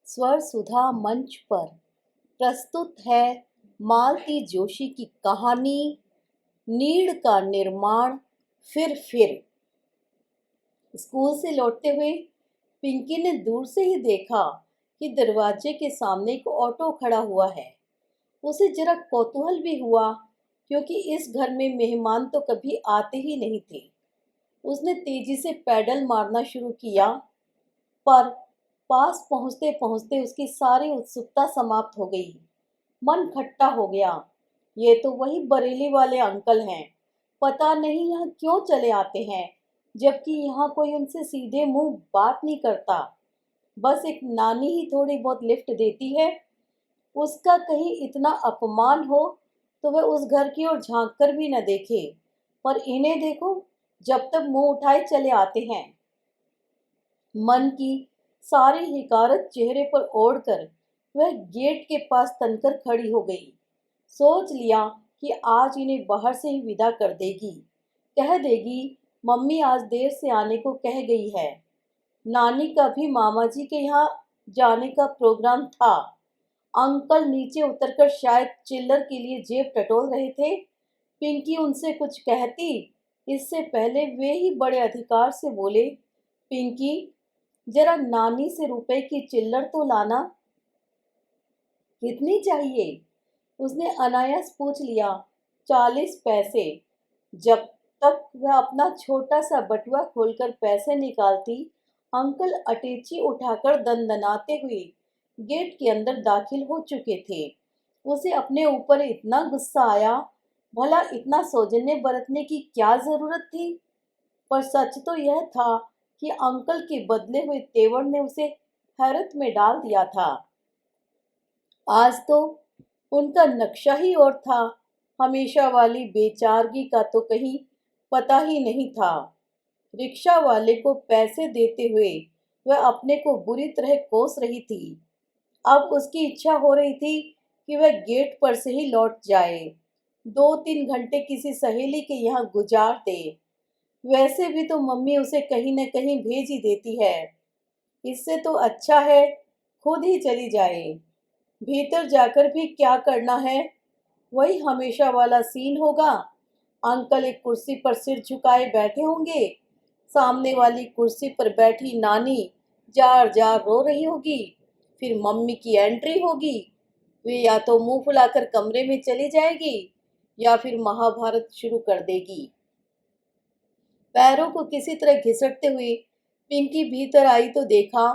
स्वर सुधा मंच पर प्रस्तुत है मालती जोशी की कहानी नीड़ का निर्माण। फिर स्कूल से लौटते हुए पिंकी ने दूर से ही देखा कि दरवाजे के सामने एक ऑटो खड़ा हुआ है। उसे जरा कौतूहल भी हुआ, क्योंकि इस घर में मेहमान तो कभी आते ही नहीं थे। उसने तेजी से पैडल मारना शुरू किया, पर पास पहुंचते पहुंचते उसकी सारी उत्सुकता समाप्त हो गई। मन खट्टा हो गया। ये तो वही बरेली वाले अंकल हैं। पता नहीं यहाँ क्यों चले आते हैं, जबकि यहाँ कोई उनसे सीधे मुंह बात नहीं करता। बस एक नानी ही थोड़ी बहुत लिफ्ट देती है। उसका कहीं इतना अपमान हो तो वह उस घर की ओर झांक कर भी न देखे, पर इन्हें देखो, जब तक मुंह उठाए चले आते हैं। मन की सारी हिकारत चेहरे पर ओढ़कर वह गेट के पास तनकर खड़ी हो गई। सोच लिया कि आज इन्हें बाहर से ही विदा कर देगी। कह देगी मम्मी आज देर से आने को कह गई है। नानी का भी मामा जी के यहाँ जाने का प्रोग्राम था। अंकल नीचे उतरकर शायद चिल्लर के लिए जेब टटोल रहे थे। पिंकी उनसे कुछ कहती, इससे पहले वे ही बड़े अधिकार से बोले, पिंकी जरा नानी से रुपए की चिल्लर तो लाना। कितनी चाहिए? उसने अनायास पूछ लिया। 40 पैसे। जब तक वह अपना छोटा सा बटुआ खोलकर पैसे निकालती, अंकल अटेची उठाकर दनदनाते हुए गेट के अंदर दाखिल हो चुके थे। उसे अपने ऊपर इतना गुस्सा आया, भला इतना सौजन्य बरतने की क्या जरूरत थी। पर सच तो यह था कि अंकल के बदले हुए तेवर ने उसे हैरत में डाल दिया था। आज तो उनका नक्शा ही और था। हमेशा वाली बेचारगी का तो कहीं पता ही नहीं था। रिक्शा वाले को पैसे देते हुए वह अपने को बुरी तरह कोस रही थी। अब उसकी इच्छा हो रही थी कि वह गेट पर से ही लौट जाए, 2-3 घंटे किसी सहेली के यहाँ गुजार दे। वैसे भी तो मम्मी उसे कहीं न कहीं भेज ही देती है। इससे तो अच्छा है खुद ही चली जाए। भीतर जाकर भी क्या करना है, वही हमेशा वाला सीन होगा। अंकल एक कुर्सी पर सिर झुकाए बैठे होंगे। सामने वाली कुर्सी पर बैठी नानी जार जार रो रही होगी। फिर मम्मी की एंट्री होगी। वे या तो मुंह फुलाकर कमरे में चली जाएगी या फिर महाभारत शुरू कर देगी। पैरों को किसी तरह घिसटते हुए पिंकी भीतर आई तो देखा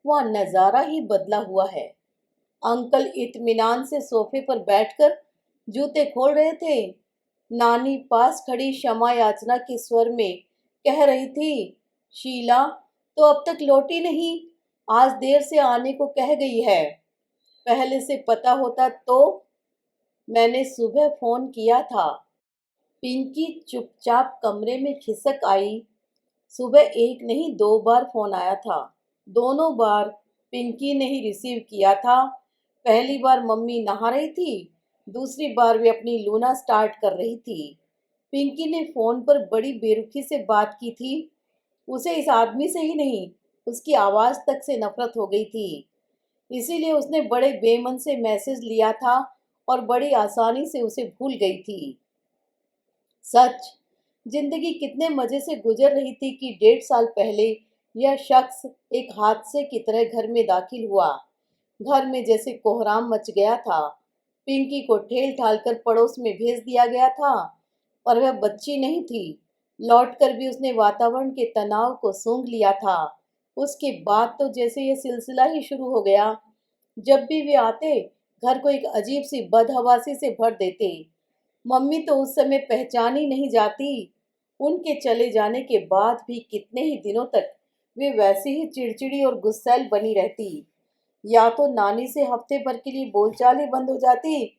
वह नजारा ही बदला हुआ है। अंकल इत्मीनान से सोफे पर बैठकर जूते खोल रहे थे। नानी पास खड़ी क्षमा याचना के स्वर में कह रही थी, शीला तो अब तक लौटी नहीं, आज देर से आने को कह गई है। पहले से पता होता तो मैंने सुबह फोन किया था। पिंकी चुपचाप कमरे में खिसक आई। सुबह एक नहीं 2 बार फोन आया था। दोनों बार पिंकी ने ही रिसीव किया था। पहली बार मम्मी नहा रही थी, दूसरी बार वे अपनी लूना स्टार्ट कर रही थी। पिंकी ने फोन पर बड़ी बेरुखी से बात की थी। उसे इस आदमी से ही नहीं, उसकी आवाज़ तक से नफरत हो गई थी। इसीलिए उसने बड़े बेमन से मैसेज लिया था और बड़ी आसानी से उसे भूल गई थी। सच, जिंदगी कितने मजे से गुजर रही थी कि 1.5 साल पहले यह शख्स एक हादसे की तरह घर में दाखिल हुआ। घर में जैसे कोहराम मच गया था। पिंकी को ठेल ठाल कर पड़ोस में भेज दिया गया था, और वह बच्ची नहीं थी। लौटकर भी उसने वातावरण के तनाव को सूंघ लिया था। उसके बाद तो जैसे यह सिलसिला ही शुरू हो गया। जब भी वे आते, घर को एक अजीब सी बदहवासी से भर देते। मम्मी तो उस समय पहचानी नहीं जाती। उनके चले जाने के बाद भी कितने ही दिनों तक वे वैसी ही चिड़चिड़ी और गुस्सैल बनी रहती। या तो नानी से हफ्ते भर के लिए बोलचाल ही बंद हो जाती,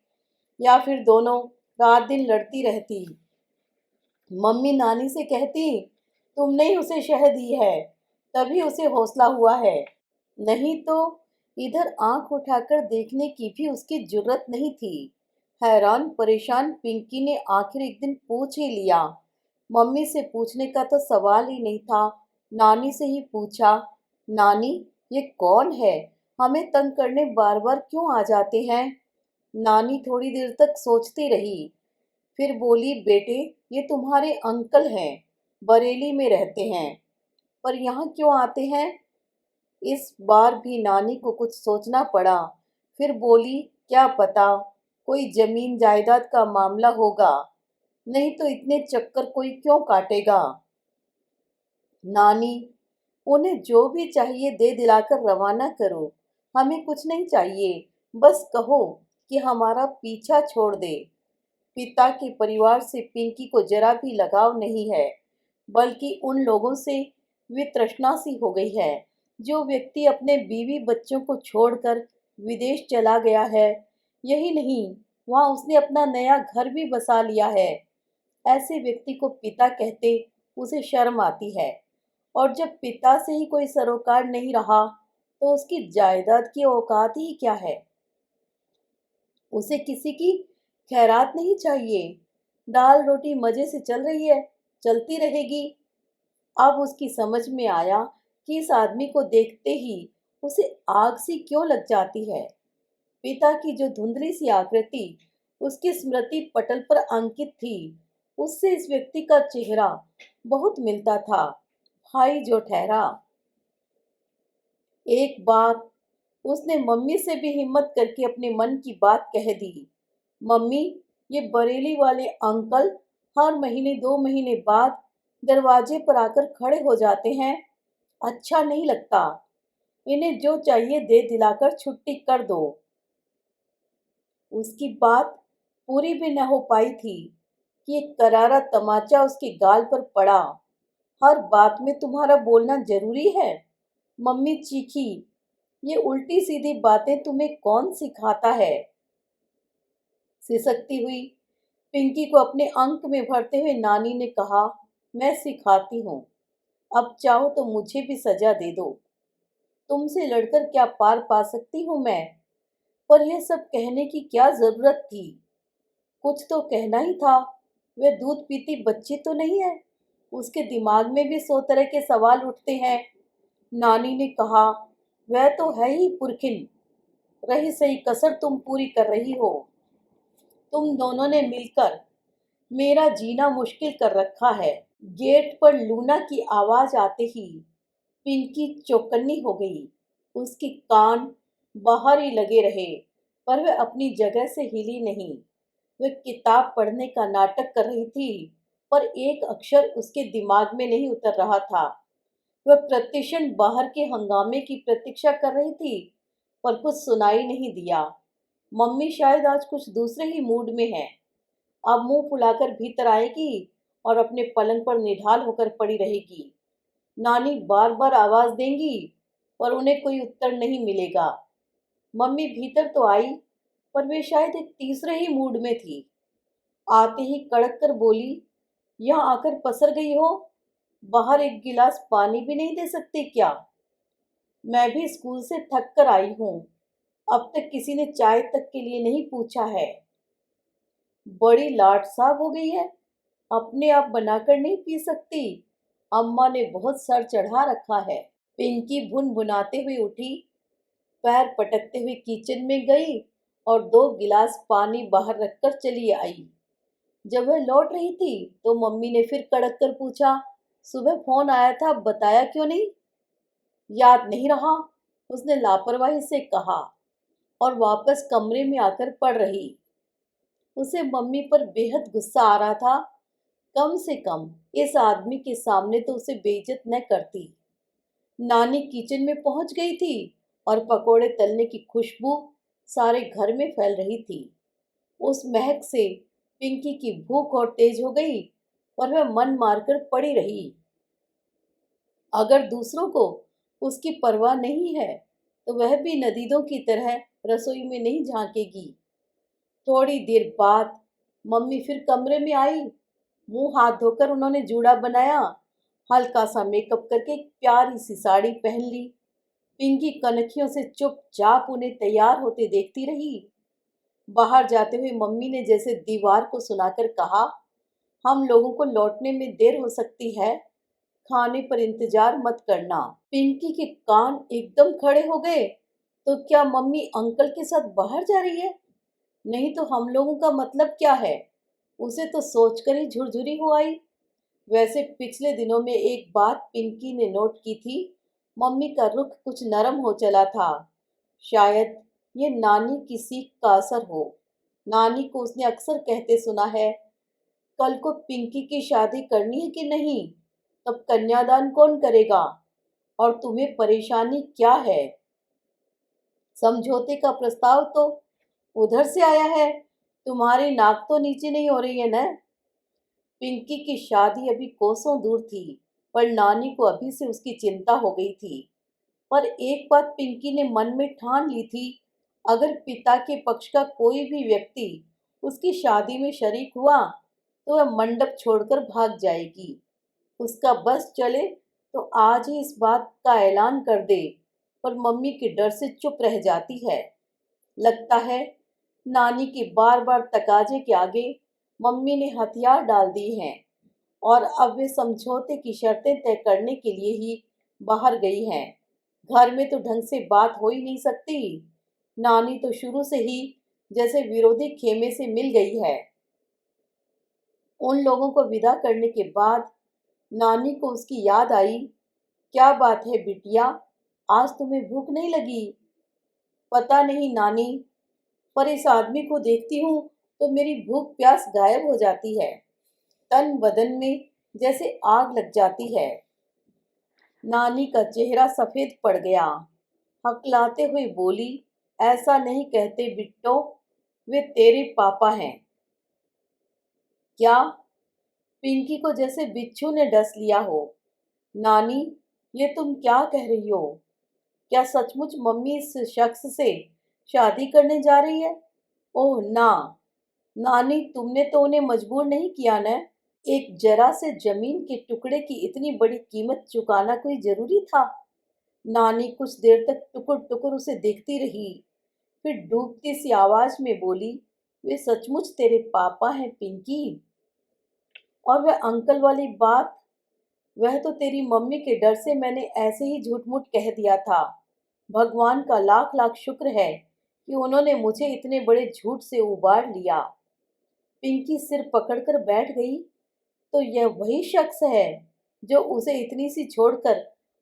या फिर दोनों रात दिन लड़ती रहती। मम्मी नानी से कहती, तुमने ही उसे शह दी है, तभी उसे हौसला हुआ है, नहीं तो इधर आंख उठाकर देखने की भी उसकी जुर्रत नहीं थी। हैरान परेशान पिंकी ने आखिर एक दिन पूछ ही लिया। मम्मी से पूछने का तो सवाल ही नहीं था, नानी से ही पूछा, नानी ये कौन है हमें तंग करने बार बार क्यों आ जाते हैं? नानी थोड़ी देर तक सोचती रही, फिर बोली, बेटे, ये तुम्हारे अंकल हैं, बरेली में रहते हैं, पर यहाँ क्यों आते हैं? इस बार भी नानी को कुछ सोचना पड़ा। फिर बोली, क्या पता, कोई जमीन जायदाद का मामला होगा, नहीं तो इतने चक्कर कोई क्यों काटेगा। नानी, उन्हें जो भी चाहिए दे दिलाकर रवाना करो। हमें कुछ नहीं चाहिए, बस कहो कि हमारा पीछा छोड़ दे। पिता के परिवार से पिंकी को जरा भी लगाव नहीं है, बल्कि उन लोगों से वितृष्णा सी हो गई है। जो व्यक्ति अपने बीवी बच्चों को छोड़कर विदेश चला गया है, यही नहीं, वहाँ उसने अपना नया घर भी बसा लिया है, ऐसे व्यक्ति को पिता कहते उसे शर्म आती है। और जब पिता से ही कोई सरोकार नहीं रहा, तो उसकी जायदाद की औकात ही क्या है? उसे किसी की खैरात नहीं चाहिए। दाल रोटी मजे से चल रही है, चलती रहेगी। अब उसकी समझ में आया कि इस आदमी को देखते ही उसे आग सी क्यों लग जाती है। पिता की जो धुंधली सी आकृति उसकी स्मृति पटल पर अंकित थी, उससे इस व्यक्ति का चेहरा बहुत मिलता था। भाई जो ठहरा। एक बार उसने मम्मी से भी हिम्मत करके अपने मन की बात कह दी। मम्मी, ये बरेली वाले अंकल हर महीने 2 महीने बाद दरवाजे पर आकर खड़े हो जाते हैं। अच्छा नहीं लगता। इन्हें जो चाहिए दे दिलाकर छुट्टी कर दो। उसकी बात पूरी भी न हो पाई थी कि एक करारा तमाचा उसके गाल पर पड़ा। हर बात में तुम्हारा बोलना जरूरी है? मम्मी चीखी। ये उल्टी सीधी बातें तुम्हें कौन सिखाता है? सिसकती हुई पिंकी को अपने अंक में भरते हुए नानी ने कहा, मैं सिखाती हूँ। अब चाहो तो मुझे भी सजा दे दो। तुमसे लड़कर क्या पार पा सकती हूँ मैं? पर यह सब कहने की क्या जरूरत थी? कुछ तो कहना ही था। वह दूध पीती बच्ची तो नहीं है, उसके दिमाग में भी 100 तरह के सवाल उठते हैं। नानी ने कहा, वह तो है ही पुरखिल, रही सही कसर तुम पूरी कर रही हो। तुम दोनों ने मिलकर मेरा जीना मुश्किल कर रखा है। गेट पर लूना की आवाज आते ही पिंकी चौकन्नी हो गई। उसके कान बाहर ही लगे रहे, पर वह अपनी जगह से हिली नहीं। वह किताब पढ़ने का नाटक कर रही थी, पर एक अक्षर उसके दिमाग में नहीं उतर रहा था। वह प्रतिक्षण बाहर के हंगामे की प्रतीक्षा कर रही थी, पर कुछ सुनाई नहीं दिया। मम्मी शायद आज कुछ दूसरे ही मूड में है। अब मुंह फुलाकर भीतर आएगी और अपने पलंग पर निढाल होकर पड़ी रहेगी। नानी बार बार आवाज देंगी, पर उन्हें कोई उत्तर नहीं मिलेगा। मम्मी भीतर तो आई, पर वे शायद एक तीसरे ही मूड में थी। आते ही कड़क कर बोली, यहाँ आकर पसर गई हो? बाहर एक गिलास पानी भी नहीं दे सकती क्या? मैं भी स्कूल से थक कर आई हूँ। अब तक किसी ने चाय तक के लिए नहीं पूछा है। बड़ी लाट साहब हो गई है, अपने आप बनाकर नहीं पी सकती। अम्मा ने बहुत सर चढ़ा रखा है। पिंकी भुन भुनाते हुए उठी, पैर पटकते हुए किचन में गई और 2 गिलास पानी बाहर रखकर चली आई। जब वह लौट रही थी तो मम्मी ने फिर कड़क कर पूछा, सुबह फोन आया था, बताया क्यों नहीं? याद नहीं रहा, उसने लापरवाही से कहा और वापस कमरे में आकर पड़ रही। उसे मम्मी पर बेहद गुस्सा आ रहा था। कम से कम इस आदमी के सामने तो उसे बेइज्जत न करती। नानी किचन में पहुंच गई थी और पकोड़े तलने की खुशबू सारे घर में फैल रही थी। उस महक से पिंकी की भूख और तेज हो गई और वह मन मारकर पड़ी रही। अगर दूसरों को उसकी परवाह नहीं है, तो वह भी नदीदों की तरह रसोई में नहीं झांकेगी। थोड़ी देर बाद मम्मी फिर कमरे में आई। मुंह हाथ धोकर उन्होंने जूड़ा बनाया, हल्का सा मेकअप करके एक प्यारी सी साड़ी पहन ली। पिंकी कनखियों से चुपचाप उन्हें तैयार होते देखती रही। बाहर जाते हुए मम्मी ने जैसे दीवार को सुनाकर कहा, हम लोगों को लौटने में देर हो सकती है, खाने पर इंतजार मत करना। पिंकी के कान एकदम खड़े हो गए। तो क्या मम्मी अंकल के साथ बाहर जा रही है? नहीं तो हम लोगों का मतलब क्या है? उसे तो सोचकर ही झुरझुरी हो आई। वैसे पिछले दिनों में एक बात पिंकी ने नोट की थी। मम्मी का रुख कुछ नरम हो चला था। शायद ये नानी की सीख का असर हो। नानी को उसने अक्सर कहते सुना है, कल को पिंकी की शादी करनी है कि नहीं, तब कन्यादान कौन करेगा, और तुम्हें परेशानी क्या है? समझौते का प्रस्ताव तो उधर से आया है, तुम्हारी नाक तो नीचे नहीं हो रही है ना? पिंकी की शादी अभी कोसों दूर थी, पर नानी को अभी से उसकी चिंता हो गई थी। पर एक बात पिंकी ने मन में ठान ली थी, अगर पिता के पक्ष का कोई भी व्यक्ति उसकी शादी में शरीक हुआ तो वह मंडप छोड़कर भाग जाएगी। उसका बस चले तो आज ही इस बात का ऐलान कर दे, पर मम्मी के डर से चुप रह जाती है। लगता है नानी के बार बार तकाजे के आगे मम्मी ने हथियार डाल दिए हैं, और अब वे समझौते की शर्तें तय करने के लिए ही बाहर गई हैं। घर में तो ढंग से बात हो ही नहीं सकती। नानी तो शुरू से ही जैसे विरोधी खेमे से मिल गई है। उन लोगों को विदा करने के बाद नानी को उसकी याद आई। क्या बात है बिटिया, आज तुम्हें भूख नहीं लगी? पता नहीं नानी, पर इस आदमी को देखती हूँ तो मेरी भूख प्यास गायब हो जाती है। तन बदन में जैसे आग लग जाती है। नानी का चेहरा सफेद पड़ गया। हकलाते हुए बोली, ऐसा नहीं कहते बिट्टो, वे तेरे पापा हैं। क्या? पिंकी को जैसे बिच्छू ने डस लिया हो। नानी, ये तुम क्या कह रही हो? क्या सचमुच मम्मी इस शख्स से शादी करने जा रही है? ओह ना, नानी तुमने तो उन्हें मजबूर नहीं किया न। एक जरा से जमीन के टुकड़े की इतनी बड़ी कीमत चुकाना कोई जरूरी था? नानी कुछ देर तक टुकुर टुकुर उसे देखती रही, फिर डूबती सी आवाज में बोली, वे सचमुच तेरे पापा हैं पिंकी। और वह अंकल वाली बात, वह तो तेरी मम्मी के डर से मैंने ऐसे ही झूठ मूठ कह दिया था। भगवान का लाख लाख शुक्र है कि उन्होंने मुझे इतने बड़े झूठ से उबार लिया। पिंकी सिर पकड़कर बैठ गई। तो यह वही शख्स है जो उसे इतनी सी छोड़कर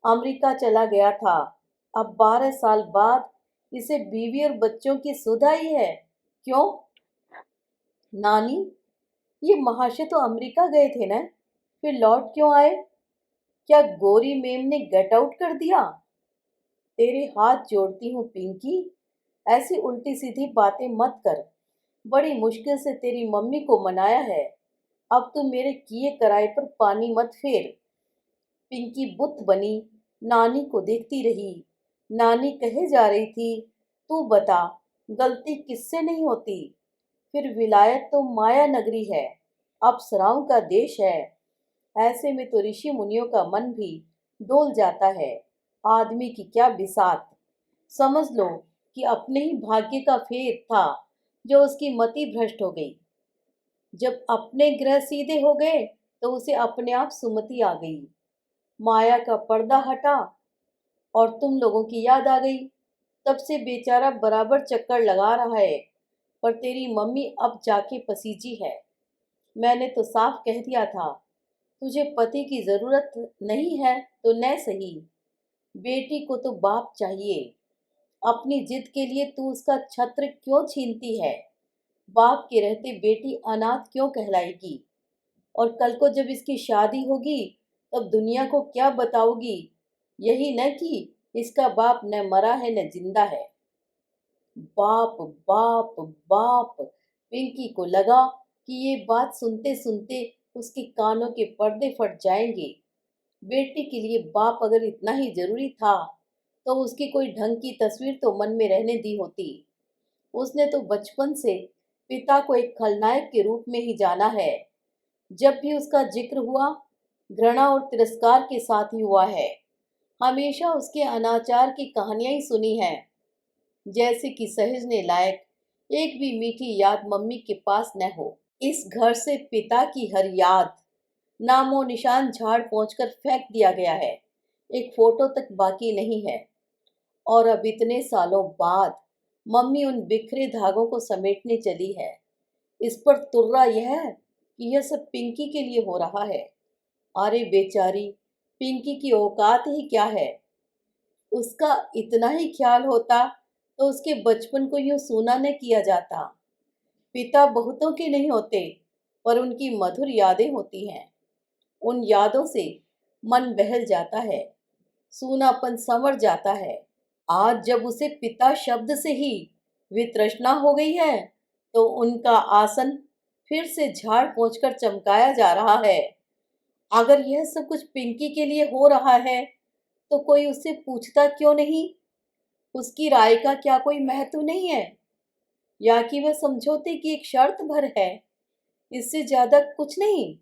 अमेरिका चला गया था। अब 12 साल बाद इसे बीवी और बच्चों की सुध आई है। क्यों? नानी, ये महाशय तो अमेरिका गए थे ना, फिर लौट क्यों आए? क्या गोरी मेम ने गेट आउट कर दिया? तेरे हाथ जोड़ती हूँ पिंकी, ऐसी उल्टी सीधी बातें मत कर। बड़ी मुश्किल से तेरी मम्मी को मनाया है, अब तू मेरे किए कराए पर पानी मत फेर। पिंकी बुत बनी नानी को देखती रही। नानी कहे जा रही थी, तू बता, गलती किससे नहीं होती? फिर विलायत तो माया नगरी है, अप्सराओं का देश है। ऐसे में तो ऋषि मुनियों का मन भी डोल जाता है। आदमी की क्या बिसात। समझ लो कि अपने ही भाग्य का फेर था जो उसकी मति भ्रष्ट हो गई। जब अपने ग्रह सीधे हो गए तो उसे अपने आप सुमति आ गई। माया का पर्दा हटा और तुम लोगों की याद आ गई। तब से बेचारा बराबर चक्कर लगा रहा है, पर तेरी मम्मी अब जाके पसीजी है। मैंने तो साफ कह दिया था, तुझे पति की जरूरत नहीं है तो न सही, बेटी को तो बाप चाहिए। अपनी जिद के लिए तू उसका छत्र क्यों छीनती है? बाप के रहते बेटी अनाथ क्यों कहलाएगी? और कल को जब इसकी शादी होगी तब दुनिया को क्या बताओगी? यही न कि इसका बाप न मरा है न जिंदा है। बाप बाप बाप, पिंकी को लगा कि ये बात सुनते सुनते उसके कानों के पर्दे फट जाएंगे। बेटी के लिए बाप अगर इतना ही जरूरी था तो उसकी कोई ढंग की तस्वीर तो मन में रहने दी होती। उसने तो बचपन से पिता को एक खलनायक के रूप में ही जाना है। जब भी उसका जिक्र हुआ, घृणा और तिरस्कार के साथ ही हुआ है। हमेशा उसके अनाचार की कहानियां ही सुनी हैं, जैसे कि सहेजने लायक एक भी मीठी याद मम्मी के पास न हो। इस घर से पिता की हर याद नामो निशान झाड़ पहुँच कर फेंक दिया गया है। एक फोटो तक बाकी नहीं है। और अब इतने सालों बाद मम्मी उन बिखरे धागों को समेटने चली है। इस पर तुर्रा यह है कि यह सब पिंकी के लिए हो रहा है। अरे बेचारी, पिंकी की औकात ही क्या है। उसका इतना ही ख्याल होता तो उसके बचपन को यूं सूना न किया जाता। पिता बहुतों के नहीं होते, पर उनकी मधुर यादें होती हैं। उन यादों से मन बहल जाता है, सूनापन संवर जाता है। आज जब उसे पिता शब्द से ही वितृष्णा हो गई है, तो उनका आसन फिर से झाड़ पोंछ कर चमकाया जा रहा है। अगर यह सब कुछ पिंकी के लिए हो रहा है, तो कोई उससे पूछता क्यों नहीं? उसकी राय का क्या कोई महत्व नहीं है? या कि वह समझौते की एक शर्त भर है? इससे ज्यादा कुछ नहीं।